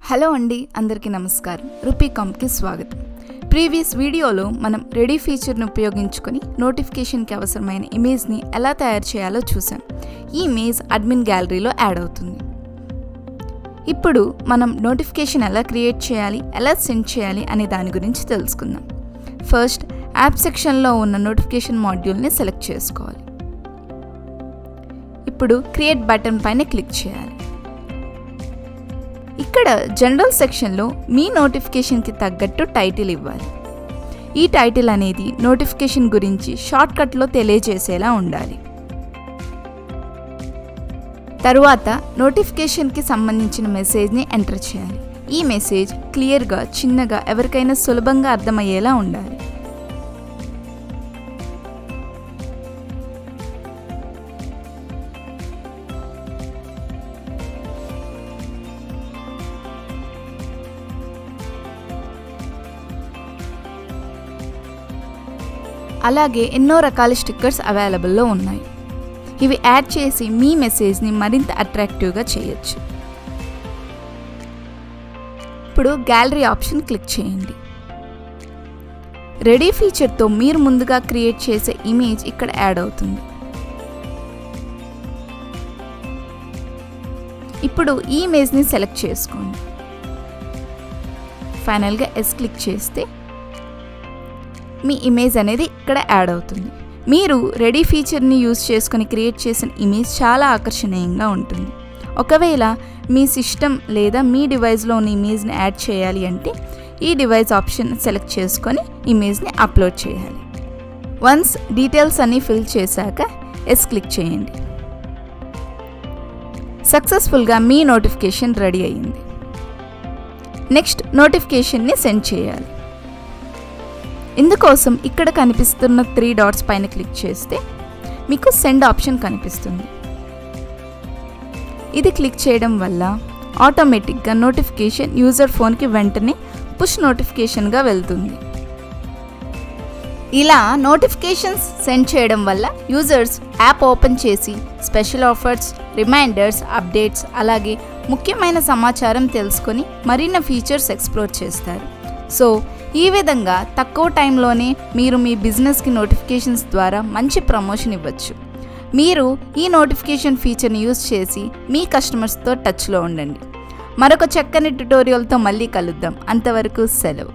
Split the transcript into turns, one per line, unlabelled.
Hello అండి, అందరికీ నమస్కారం. రూపీకామ్కి స్వాగతం. ప్రీవియస్ వీడియోలో మనం రెడీ ఫీచర్ను ఉపయోగించుకొని నోటిఫికేషన్కి అవసరమైన ఇమేజ్ని ఎలా తయారు చేయాలో చూసాం. ఈ ఇమేజ్ అడ్మిన్ గ్యాలరీలో యాడ్ అవుతుంది. ఇప్పుడు మనం నోటిఫికేషన్ ఎలా క్రియేట్ చేయాలి, ఎలా సెండ్ చేయాలి అనే దాని గురించి తెలుసుకుందాం. ఫస్ట్ యాప్ సెక్షన్లో ఉన్న నోటిఫికేషన్ మాడ్యూల్ని సెలెక్ట్ చేసుకోవాలి. ఇప్పుడు క్రియేట్ బటన్ పైన క్లిక్ చేయాలి. ఇక్కడ జనరల్ సెక్షన్లో మీ నోటిఫికేషన్కి తగ్గట్టు టైటిల్ ఇవ్వాలి. ఈ టైటిల్ అనేది నోటిఫికేషన్ గురించి షార్ట్కట్లో తెలియజేసేలా ఉండాలి. తరువాత నోటిఫికేషన్కి సంబంధించిన మెసేజ్ని ఎంటర్ చేయాలి. ఈ మెసేజ్ క్లియర్గా, చిన్నగా, ఎవరికైనా సులభంగా అర్థమయ్యేలా ఉండాలి. అలాగే ఎన్నో రకాల స్టిక్కర్స్ అవైలబుల్లో ఉన్నాయి. ఇవి యాడ్ చేసి మీ మెసేజ్ని మరింత అట్రాక్టివ్గా చేయొచ్చు. ఇప్పుడు గ్యాలరీ ఆప్షన్ క్లిక్ చేయండి. రెడీ ఫీచర్తో మీరు ముందుగా క్రియేట్ చేసే ఇమేజ్ ఇక్కడ యాడ్ అవుతుంది. ఇప్పుడు ఈ ఇమేజ్ని సెలెక్ట్ చేసుకోండి. ఫైనల్గా ఎస్ క్లిక్ చేస్తే మీ ఇమేజ్ అనేది ఇక్కడ యాడ్ అవుతుంది. మీరు రెడీ ఫీచర్ని యూజ్ చేసుకొని క్రియేట్ చేసిన ఇమేజ్ చాలా ఆకర్షణీయంగా ఉంటుంది. ఒకవేళ మీ సిస్టమ్ లేదా మీ డివైస్లో ఉన్న ఇమేజ్ని యాడ్ చేయాలి అంటే ఈ డివైస్ ఆప్షన్ సెలెక్ట్ చేసుకొని ఇమేజ్ని అప్లోడ్ చేయాలి. వన్స్ డీటెయిల్స్ అన్నీ ఫిల్ చేశాక ఎస్ క్లిక్ చేయండి. సక్సెస్ఫుల్గా మీ నోటిఫికేషన్ రెడీ అయ్యింది. నెక్స్ట్ నోటిఫికేషన్ని సెండ్ చేయాలి. ఇందుకోసం ఇక్కడ కనిపిస్తున్న 3 డాట్స్ పైన క్లిక్ చేస్తే మీకు సెండ్ ఆప్షన్ కనిపిస్తుంది. ఇది క్లిక్ చేయడం వల్ల ఆటోమేటిక్గా నోటిఫికేషన్ యూజర్ ఫోన్కి వెంటనే పుష్ నోటిఫికేషన్గా వెళ్తుంది. ఇలా నోటిఫికేషన్స్ సెండ్ చేయడం వల్ల యూజర్స్ యాప్ ఓపెన్ చేసి స్పెషల్ ఆఫర్స్, రిమైండర్స్, అప్డేట్స్, అలాగే ముఖ్యమైన సమాచారం తెలుసుకొని మరిన్ని ఫీచర్స్ ఎక్స్ప్లోర్ చేస్తారు. సో ఈ విధంగా తక్కువ టైంలోనే మీరు మీ బిజినెస్కి నోటిఫికేషన్స్ ద్వారా మంచి ప్రమోషన్ ఇవ్వచ్చు. మీరు ఈ నోటిఫికేషన్ ఫీచర్ని యూజ్ చేసి మీ కస్టమర్స్తో టచ్లో ఉండండి. మరొక చక్కని ట్యుటోరియల్తో మళ్ళీ కలుద్దాం. అంతవరకు సెలవు.